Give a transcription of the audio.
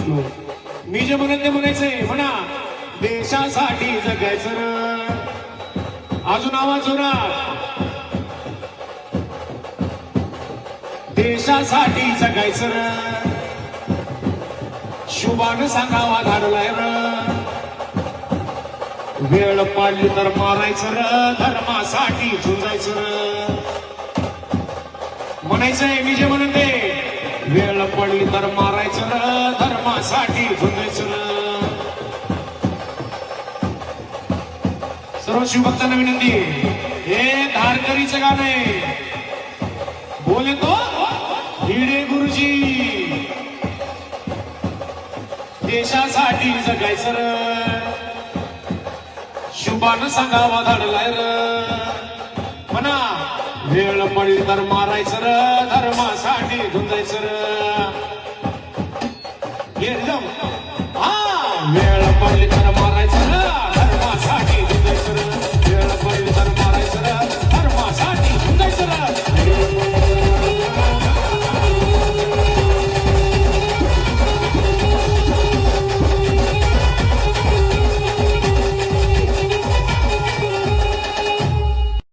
मी जे म्हणत ते म्हणायचंय म्हणा देशासाठी जगायचं र. अजून आवाज जोरात. देशासाठी जगायचं र. शुभान सांगावा धाडलाय र. वेळ पाडली तर मारायचं र. धर्मासाठी झुंजायचं र. म्हणायचंय मी जे म्हणते वेळ पडली तर मारायचं र. धर्मासाठी झुंजायचं र. सर्व शिवभक्तांना विनंती हे धारकरीचं गाणं आहे. बोले तो भिडे गुरुजी. देशासाठी जगायचं र. शुभान सांगावा धाडलाय र. म्हणा वेळ पडली तर मारायचं र. धर्मासाठी झुंजायचं र. एकदम हा वेळ पडली तर मारायचं र.